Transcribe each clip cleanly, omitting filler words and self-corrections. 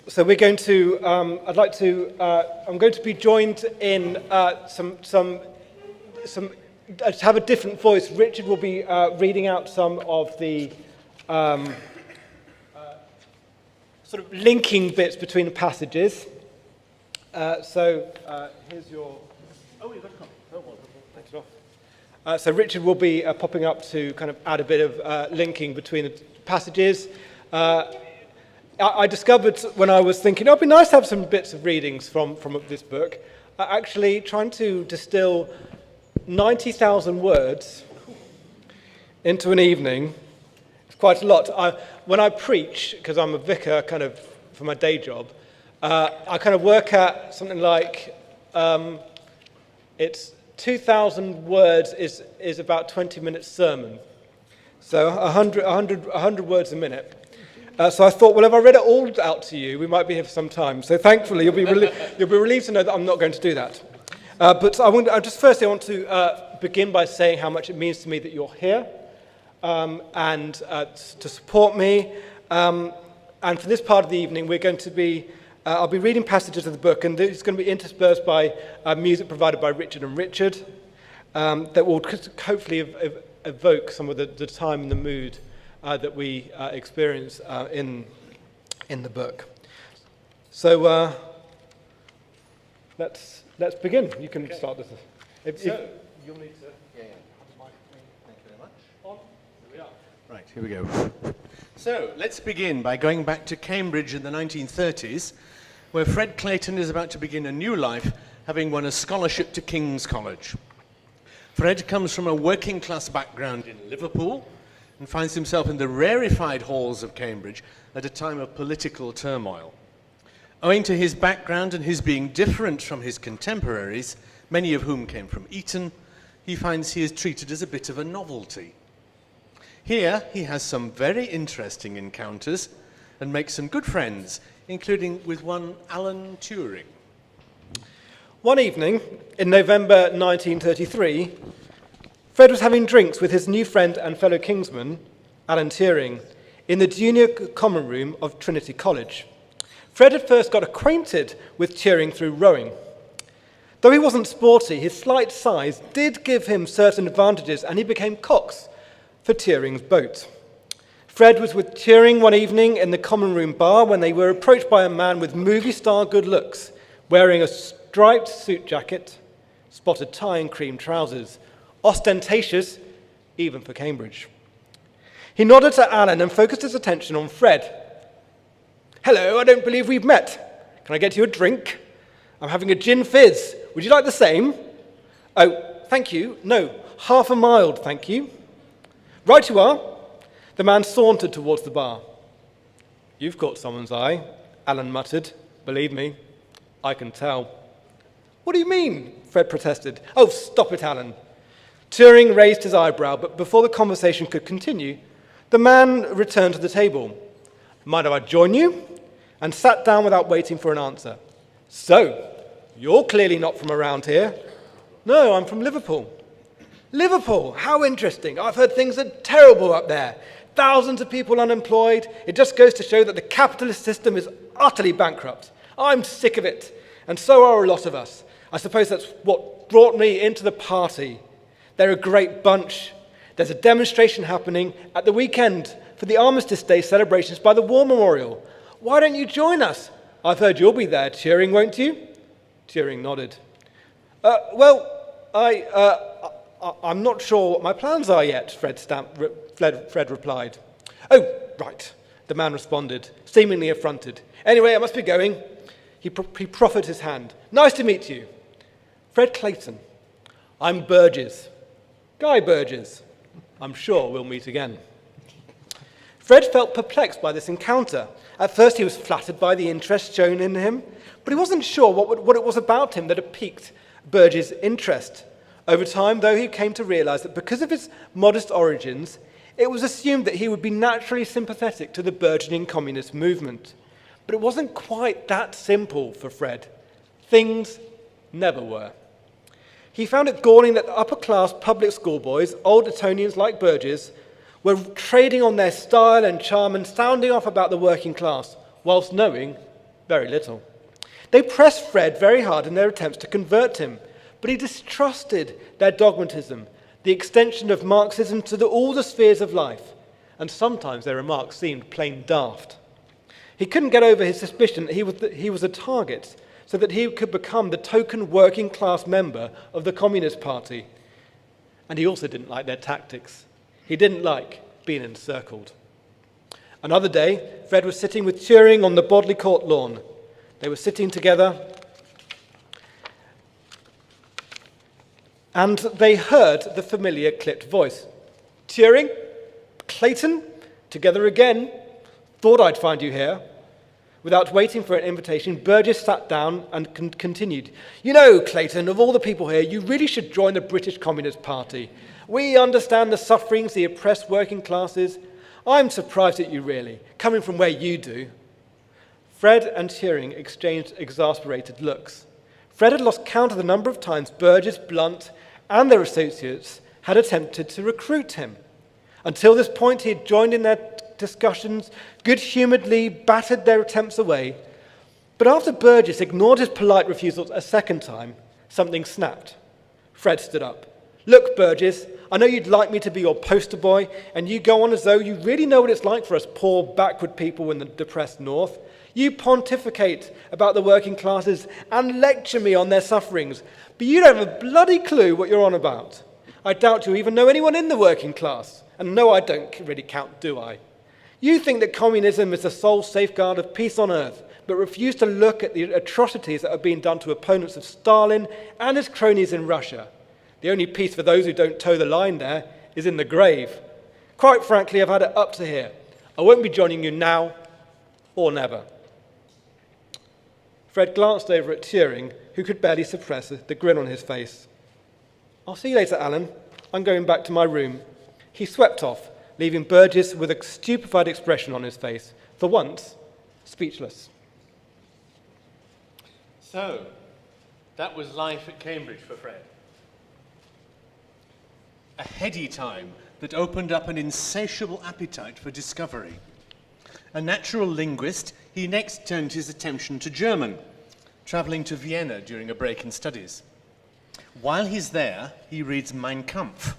So we're going to, I'm going to be joined in to have a different voice. Richard will be reading out some of the sort of linking bits between the passages. Here's your, oh, you've got a copy. Oh, well, thanks off. So Richard will be popping up to kind of add a bit of linking between the passages. I discovered when I was thinking, it'd be nice to have some bits of readings from this book, actually trying to distill 90,000 words into an evening. It's quite a lot. When I preach, because I'm a vicar kind of for my day job, I kind of work at something like, it's 2,000 words is about 20 minutes sermon. So 100 words a minute. So I thought, well, if I read it all out to you, we might be here for some time. So thankfully, you'll be relieved to know that I'm not going to do that. But I want to begin by saying how much it means to me that you're here and to support me. And for this part of the evening, we're going to be, I'll be reading passages of the book, and it's going to be interspersed by music provided by Richard and Richard that will hopefully evoke some of the time and the mood that we experience in the book. So let's begin. You can start this. You'll need to. Yeah. Thank you very much. On. Here we are. Right, here we go. So let's begin by going back to Cambridge in the 1930s, where Fred Clayton is about to begin a new life, having won a scholarship to King's College. Fred comes from a working class background in Liverpool and finds himself in the rarefied halls of Cambridge at a time of political turmoil. Owing to his background and his being different from his contemporaries, many of whom came from Eton, he finds he is treated as a bit of a novelty. Here, he has some very interesting encounters and makes some good friends, including with one Alan Turing. One evening in November 1933, Fred was having drinks with his new friend and fellow Kingsman, Alan Turing, in the junior common room of Trinity College. Fred had first got acquainted with Turing through rowing. Though he wasn't sporty, his slight size did give him certain advantages, and he became cox for Turing's boat. Fred was with Turing one evening in the common room bar when they were approached by a man with movie-star good looks, wearing a striped suit jacket, spotted tie and cream trousers, ostentatious even for Cambridge. He nodded to Alan and focused his attention on Fred. "Hello, I don't believe we've met. Can I get you a drink? I'm having a gin fizz. Would you like the same?" "Oh, thank you. No, half a mild, thank you." "Right you are." The man sauntered towards the bar. "You've caught someone's eye," Alan muttered. "Believe me, I can tell." "What do you mean?" Fred protested. "Oh, stop it, Alan." Turing raised his eyebrow, but before the conversation could continue, the man returned to the table. "Mind if I join you?" and sat down without waiting for an answer. "So, you're clearly not from around here." "No, I'm from Liverpool." "Liverpool? How interesting. I've heard things are terrible up there. Thousands of people unemployed. It just goes to show that the capitalist system is utterly bankrupt. I'm sick of it, and so are a lot of us. I suppose that's what brought me into the party. They're a great bunch. There's a demonstration happening at the weekend for the Armistice Day celebrations by the War Memorial. Why don't you join us? I've heard you'll be there, Turing, won't you?" Turing nodded. I'm not sure what my plans are yet," Fred replied. "Oh, right," the man responded, seemingly affronted. "Anyway, I must be going." He proffered his hand. "Nice to meet you." "Fred Clayton. I'm Burgess. Guy Burgess. I'm sure we'll meet again." Fred felt perplexed by this encounter. At first he was flattered by the interest shown in him, but he wasn't sure what it was about him that had piqued Burgess' interest. Over time, though, he came to realize that because of his modest origins, it was assumed that he would be naturally sympathetic to the burgeoning communist movement. But it wasn't quite that simple for Fred. Things never were. He found it galling that upper-class public school boys, old Etonians like Burgess, were trading on their style and charm and sounding off about the working class, whilst knowing Very little. They pressed Fred very hard in their attempts to convert him, but he distrusted their dogmatism, the extension of Marxism to all the spheres of life, and sometimes their remarks seemed plain daft. He couldn't get over his suspicion that he was a target, so that he could become the token working class member of the Communist Party. And he also didn't like their tactics. He didn't like being encircled. Another day, Fred was sitting with Turing on the Bodley Court lawn. They were sitting together, and they heard the familiar clipped voice. Turing? Clayton? Together again? Thought I'd find you here. Without waiting for an invitation, Burgess sat down and continued. You know, Clayton, of all the people here, you really should join the British Communist Party. We understand the sufferings, the oppressed working classes. I'm surprised at you, really, coming from where you do. Fred and Turing exchanged exasperated looks. Fred had lost count of the number of times Burgess, Blunt, and their associates had attempted to recruit him. Until this point, he had joined in their discussions, good-humouredly battered their attempts away. But after Burgess ignored his polite refusals a second time, something snapped. Fred stood up. Look, Burgess, I know you'd like me to be your poster boy, and you go on as though you really know what it's like for us poor, backward people in the depressed North. You pontificate about the working classes and lecture me on their sufferings, but you don't have a bloody clue what you're on about. I doubt you even know anyone in the working class. And no, I don't really count, do I? You think that communism is the sole safeguard of peace on earth, but refuse to look at the atrocities that are being done to opponents of Stalin and his cronies in Russia. The only peace for those who don't toe the line there is in the grave. Quite frankly, I've had it up to here. I won't be joining you now or never. Fred glanced over at Turing, who could barely suppress the grin on his face. I'll see you later, Alan. I'm going back to my room. He swept off, leaving Burgess with a stupefied expression on his face, for once, speechless. So, that was life at Cambridge for Fred. A heady time that opened up an insatiable appetite for discovery. A natural linguist, he next turned his attention to German, travelling to Vienna during a break in studies. While he's there, he reads Mein Kampf.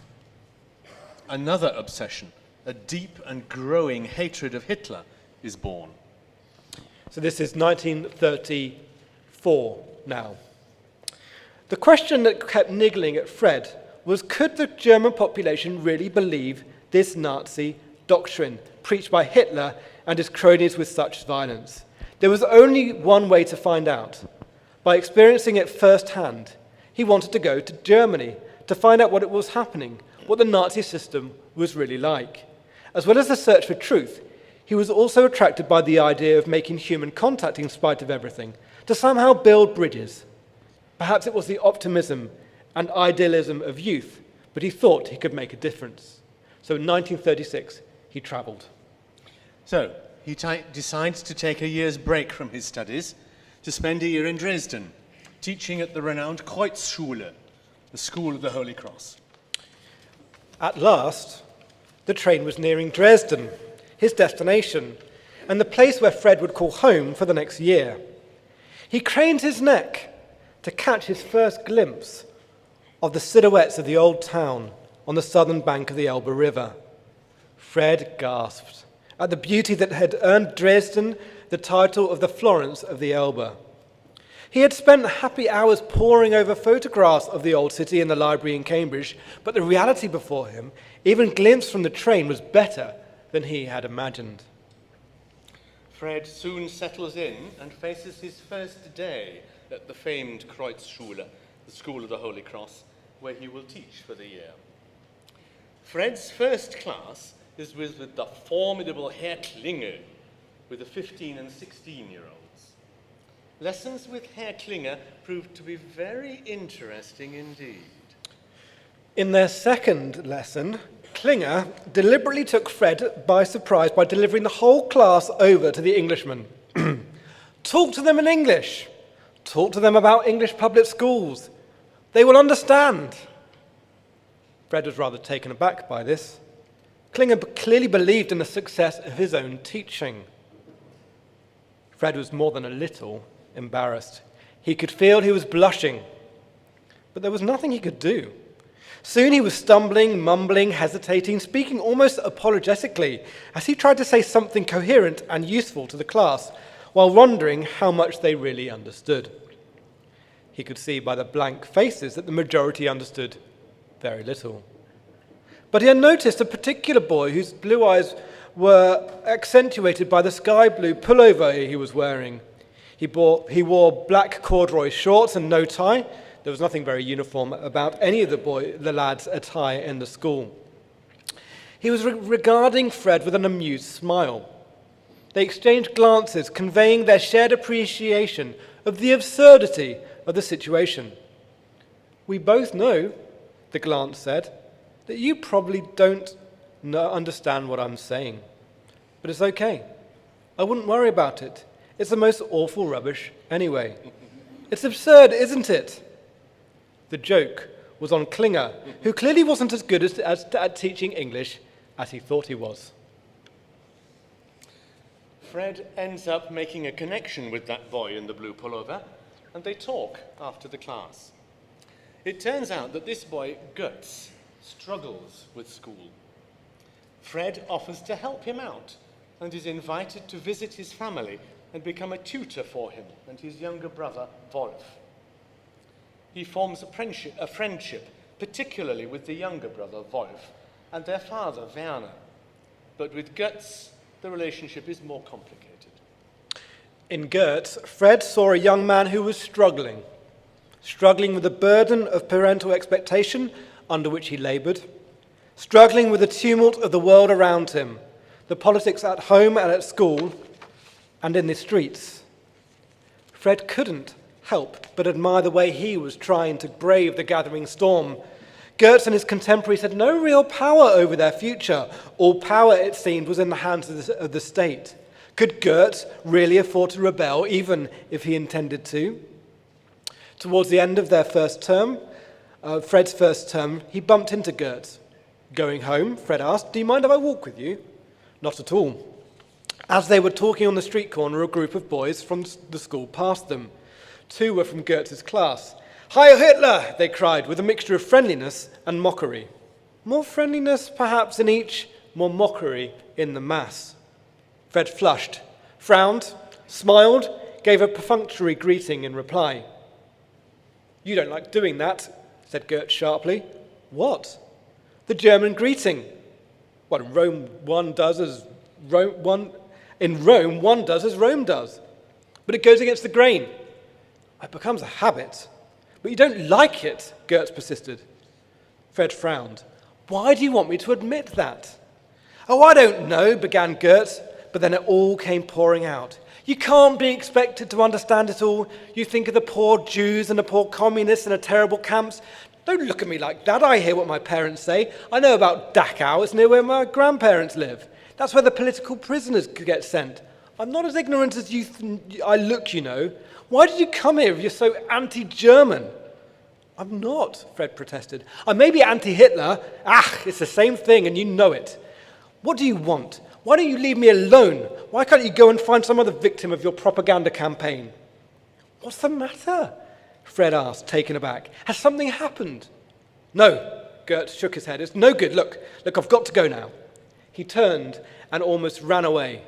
Another obsession, a deep and growing hatred of Hitler, is born. So this is 1934 now. The question that kept niggling at Fred was, could the German population really believe this Nazi doctrine preached by Hitler and his cronies with such violence? There was only one way to find out. By experiencing it firsthand, he wanted to go to Germany to find out what was happening, what the Nazi system was really like. As well as the search for truth, he was also attracted by the idea of making human contact in spite of everything, to somehow build bridges. Perhaps it was the optimism and idealism of youth, but he thought he could make a difference. So in 1936, he travelled. So, he decides to take a year's break from his studies to spend a year in Dresden, teaching at the renowned Kreuzschule, the School of the Holy Cross. At last, the train was nearing Dresden, his destination, and the place where Fred would call home for the next year. He craned his neck to catch his first glimpse of the silhouettes of the old town on the southern bank of the Elbe River. Fred gasped at the beauty that had earned Dresden the title of the Florence of the Elbe. He had spent happy hours poring over photographs of the old city in the library in Cambridge, but the reality before him, even glimpsed from the train, was better than he had imagined. Fred soon settles in and faces his first day at the famed Kreuzschule, the School of the Holy Cross, where he will teach for the year. Fred's first class is with the formidable Herr Klinger, with the 15 and 16-year-olds. Lessons with Herr Klinger proved to be very interesting indeed. In their second lesson, Klinger deliberately took Fred by surprise by delivering the whole class over to the Englishman. Talk to them in English. Talk to them about English public schools. They will understand. Fred was rather taken aback by this. Klinger clearly believed in the success of his own teaching. Fred was more than a little embarrassed. He could feel he was blushing, but there was nothing he could do. Soon he was stumbling, mumbling, hesitating, speaking almost apologetically as he tried to say something coherent and useful to the class, while wondering how much they really understood. He could see by the blank faces that the majority understood very little. But he had noticed a particular boy whose blue eyes were accentuated by the sky blue pullover he was wearing. He wore black corduroy shorts and no tie. There was nothing very uniform about any of the lad's attire in the school. He was regarding Fred with an amused smile. They exchanged glances, conveying their shared appreciation of the absurdity of the situation. "We both know," the glance said, "that you probably don't understand what I'm saying. But it's okay. I wouldn't worry about it. It's the most awful rubbish anyway. It's absurd, isn't it?" The joke was on Klinger, who clearly wasn't as good at teaching English as he thought he was. Fred ends up making a connection with that boy in the blue pullover, and they talk after the class. It turns out that this boy, Götz, struggles with school. Fred offers to help him out and is invited to visit his family and become a tutor for him and his younger brother, Wolf. He forms a friendship, particularly with the younger brother, Wolf, and their father, Werner. But with Götz, the relationship is more complicated. In Götz, Fred saw a young man who was struggling with the burden of parental expectation under which he labored, struggling with the tumult of the world around him, the politics at home and at school, and in the streets. Fred couldn't help but admire the way he was trying to brave the gathering storm. Götz and his contemporaries had no real power over their future. All power, it seemed, was in the hands of the state. Could Götz really afford to rebel, even if he intended to? Towards the end of their first term, Fred's first term, he bumped into Götz. Going home, Fred asked, "Do you mind if I walk with you?" "Not at all." As they were talking on the street corner, a group of boys from the school passed them. 2 were from Götz's class. "Heil Hitler!" they cried, with a mixture of friendliness and mockery. More friendliness, perhaps, in each, more mockery in the mass. Fred flushed, frowned, smiled, gave a perfunctory greeting in reply. "You don't like doing that," said Götz sharply. "What?" "The German greeting." "Well, in Rome, one does as Rome does. But it goes against the grain. It becomes a habit. But you don't like it," Götz persisted. Fred frowned. "Why do you want me to admit that?" "Oh, I don't know," began Götz, but then it all came pouring out. "You can't be expected to understand it all. You think of the poor Jews and the poor communists and the terrible camps. Don't look at me like that. I hear what my parents say. I know about Dachau. It's near where my grandparents live. That's where the political prisoners could get sent. I'm not as ignorant as I look, you know. Why did you come here if you're so anti-German?" "I'm not," Fred protested. "I may be anti-Hitler. It's the same thing, and you know it. What do you want? Why don't you leave me alone? Why can't you go and find some other victim of your propaganda campaign?" "What's the matter?" Fred asked, taken aback. "Has something happened?" "No," Götz shook his head. "It's no good. Look, I've got to go now." He turned and almost ran away.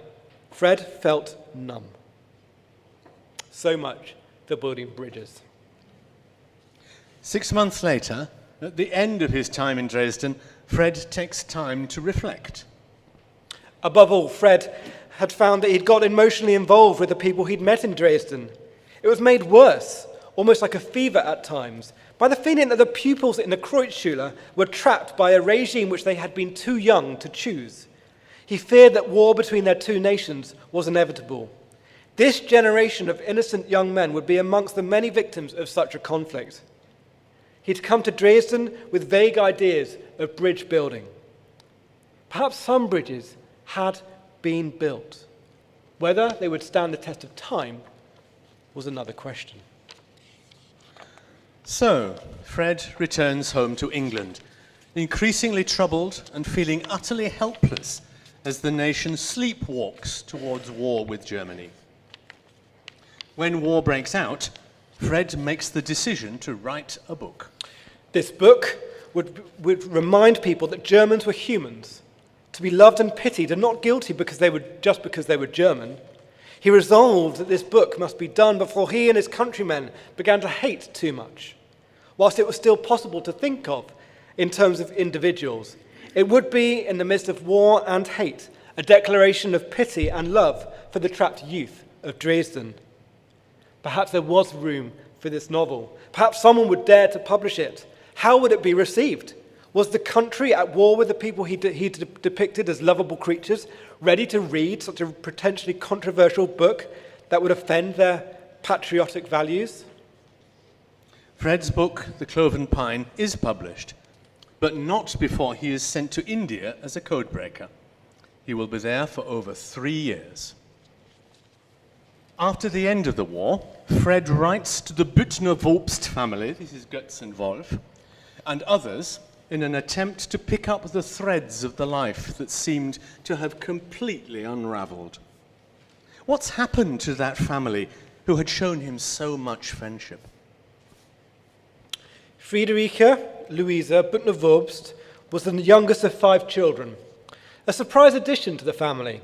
Fred felt numb. So much for building bridges. 6 months later, at the end of his time in Dresden, Fred takes time to reflect. Above all, Fred had found that he'd got emotionally involved with the people he'd met in Dresden. It was made worse, almost like a fever at times, by the feeling that the pupils in the Kreuzschule were trapped by a regime which they had been too young to choose. He feared that war between their two nations was inevitable. This generation of innocent young men would be amongst the many victims of such a conflict. He'd come to Dresden with vague ideas of bridge building. Perhaps some bridges had been built. Whether they would stand the test of time was another question. So, Fred returns home to England, increasingly troubled and feeling utterly helpless as the nation sleepwalks towards war with Germany. When war breaks out, Fred makes the decision to write a book. This book would remind people that Germans were humans, to be loved and pitied and not guilty because they were German. He resolved that this book must be done before he and his countrymen began to hate too much. Whilst it was still possible to think of in terms of individuals, it would be, in the midst of war and hate, a declaration of pity and love for the trapped youth of Dresden. Perhaps there was room for this novel. Perhaps someone would dare to publish it. How would it be received? Was the country at war with the people he depicted as lovable creatures, ready to read such a potentially controversial book that would offend their patriotic values? Fred's book, The Cloven Pine, is published, but not before he is sent to India as a codebreaker. He will be there for over 3 years. After the end of the war, Fred writes to the Büttner-Wolbst family, this is Götz and Wolf, and others, in an attempt to pick up the threads of the life that seemed to have completely unraveled. What's happened to that family who had shown him so much friendship? Friederike Luisa Büttner-Wolbst was the youngest of 5 children, a surprise addition to the family.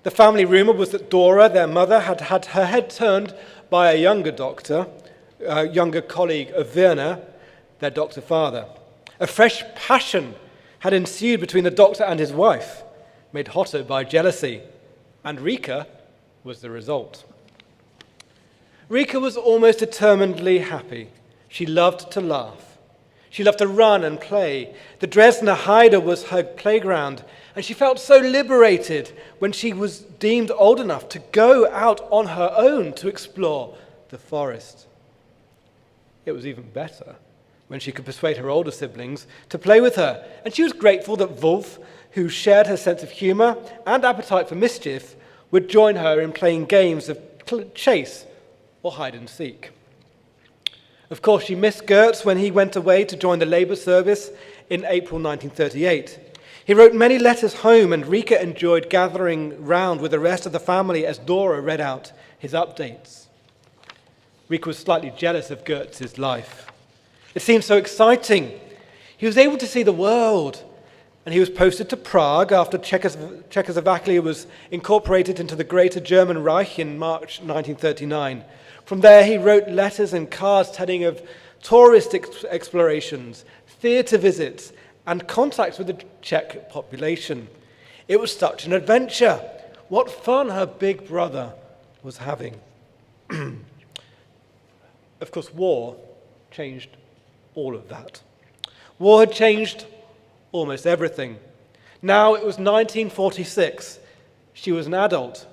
The family rumour was that Dora, their mother, had had her head turned by a younger doctor, a younger colleague of Werner, their doctor father. A fresh passion had ensued between the doctor and his wife, made hotter by jealousy, and Rika was the result. Rika was almost determinedly happy. She loved to laugh. She loved to run and play. The Dresdner Heide was her playground, and she felt so liberated when she was deemed old enough to go out on her own to explore the forest. It was even better when she could persuade her older siblings to play with her, and she was grateful that Wolf, who shared her sense of humour and appetite for mischief, would join her in playing games of chase or hide and seek. Of course, she missed Goetz when he went away to join the Labour Service in April 1938. He wrote many letters home, and Rika enjoyed gathering round with the rest of the family as Dora read out his updates. Rika was slightly jealous of Goetz's life. It seemed so exciting. He was able to see the world, and he was posted to Prague after Czechoslovakia was incorporated into the Greater German Reich in March 1939. From there, he wrote letters and cards telling of tourist explorations, theatre visits, and contacts with the Czech population. It was such an adventure. What fun her big brother was having. Of course, war changed all of that. War had changed almost everything. Now it was 1946. She was an adult,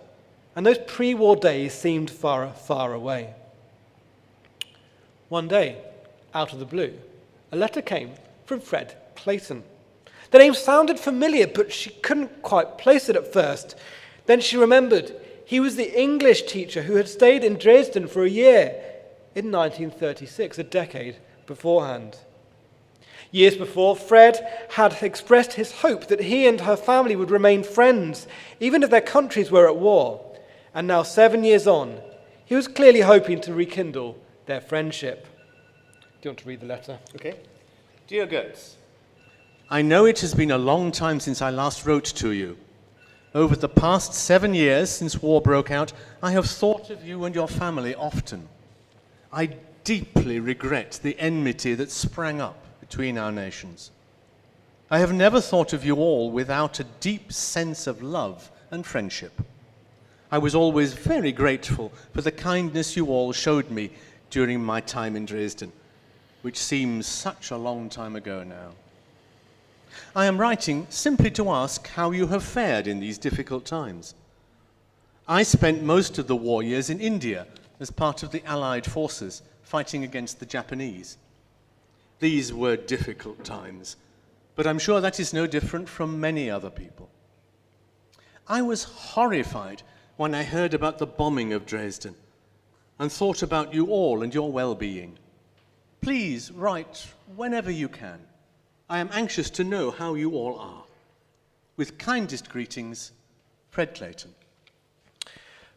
and those pre-war days seemed far, far away. One day, out of the blue, a letter came from Fred Clayton. The name sounded familiar, but she couldn't quite place it at first. Then she remembered he was the English teacher who had stayed in Dresden for a year in 1936, a decade beforehand. Years before, Fred had expressed his hope that he and her family would remain friends, even if their countries were at war. And now, 7 years on, he was clearly hoping to rekindle their friendship. Do you want to read the letter? Okay. Dear Goetz, I know it has been a long time since I last wrote to you. Over the past 7 years since war broke out, I have thought of you and your family often. I deeply regret the enmity that sprang up between our nations. I have never thought of you all without a deep sense of love and friendship. I was always very grateful for the kindness you all showed me during my time in Dresden, which seems such a long time ago now. I am writing simply to ask how you have fared in these difficult times. I spent most of the war years in India as part of the Allied forces fighting against the Japanese. These were difficult times, but I'm sure that is no different from many other people. I was horrified when I heard about the bombing of Dresden and thought about you all and your well-being. Please write whenever you can. I am anxious to know how you all are. With kindest greetings, Fred Clayton.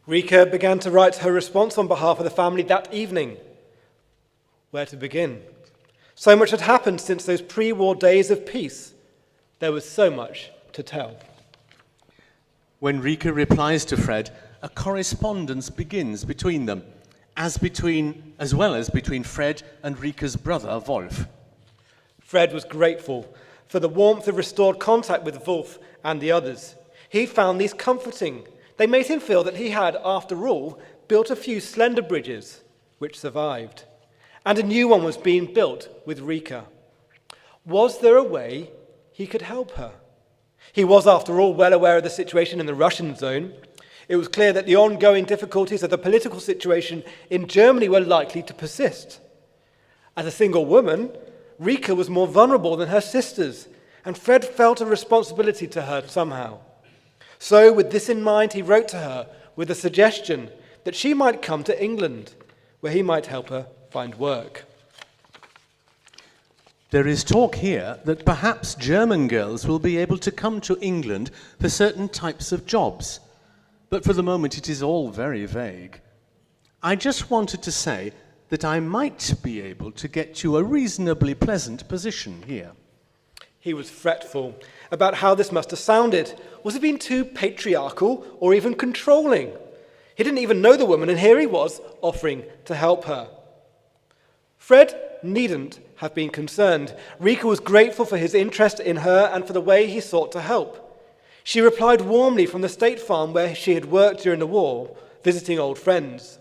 Rika began to write her response on behalf of the family that evening. Where to begin? So much had happened since those pre-war days of peace. There was so much to tell. When Rika replies to Fred, a correspondence begins between them, as well as between Fred and Rika's brother, Wolf. Fred was grateful for the warmth of restored contact with Wolf and the others. He found these comforting. They made him feel that he had, after all, built a few slender bridges, which survived. And a new one was being built with Rika. Was there a way he could help her? He was, after all, well aware of the situation in the Russian zone. It was clear that the ongoing difficulties of the political situation in Germany were likely to persist. As a single woman, Rika was more vulnerable than her sisters, and Fred felt a responsibility to her somehow. So, with this in mind, he wrote to her with a suggestion that she might come to England, where he might help her find work. There is talk here that perhaps German girls will be able to come to England for certain types of jobs. But for the moment, it is all very vague. I just wanted to say that I might be able to get you a reasonably pleasant position here. He was fretful about how this must have sounded. Was it being too patriarchal or even controlling? He didn't even know the woman, and here he was offering to help her. Fred needn't have been concerned. Rika was grateful for his interest in her and for the way he sought to help. She replied warmly from the State Farm where she had worked during the war, visiting old friends.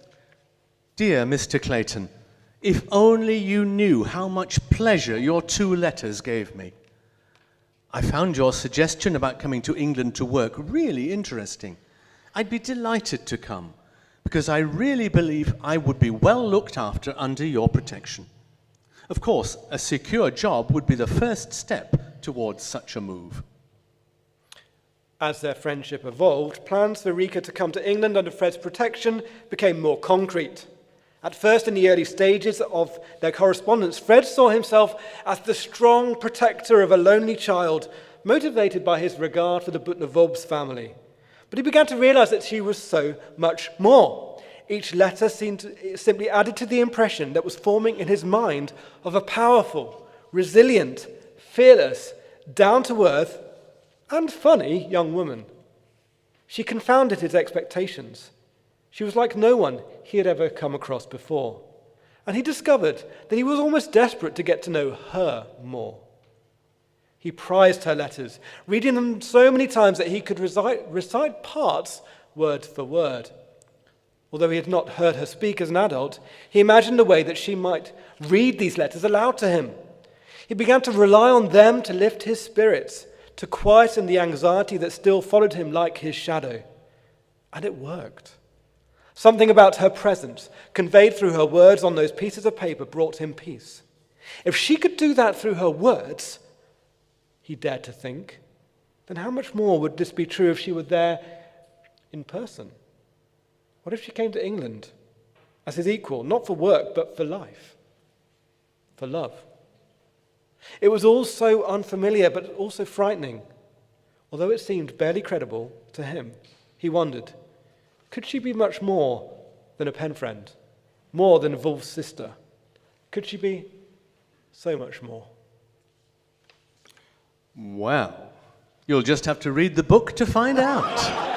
Dear Mr. Clayton, if only you knew how much pleasure your 2 letters gave me. I found your suggestion about coming to England to work really interesting. I'd be delighted to come, because I really believe I would be well looked after under your protection. Of course, a secure job would be the first step towards such a move. As their friendship evolved, plans for Rika to come to England under Fred's protection became more concrete. At first, in the early stages of their correspondence, Fred saw himself as the strong protector of a lonely child, motivated by his regard for the Butner-Volbs family. But he began to realize that she was so much more. Each letter simply added to the impression that was forming in his mind of a powerful, resilient, fearless, down-to-earth, and funny young woman. She confounded his expectations. She was like no one he had ever come across before. And he discovered that he was almost desperate to get to know her more. He prized her letters, reading them so many times that he could recite parts word for word. Although he had not heard her speak as an adult, he imagined a way that she might read these letters aloud to him. He began to rely on them to lift his spirits, to quieten the anxiety that still followed him like his shadow. And it worked. Something about her presence, conveyed through her words on those pieces of paper, brought him peace. If she could do that through her words, he dared to think, then how much more would this be true if she were there in person? What if she came to England as his equal, not for work, but for life, for love? It was all so unfamiliar, but also frightening. Although it seemed barely credible to him, he wondered, could she be much more than a pen friend, more than Wolf's sister? Could she be so much more? Well, you'll just have to read the book to find out.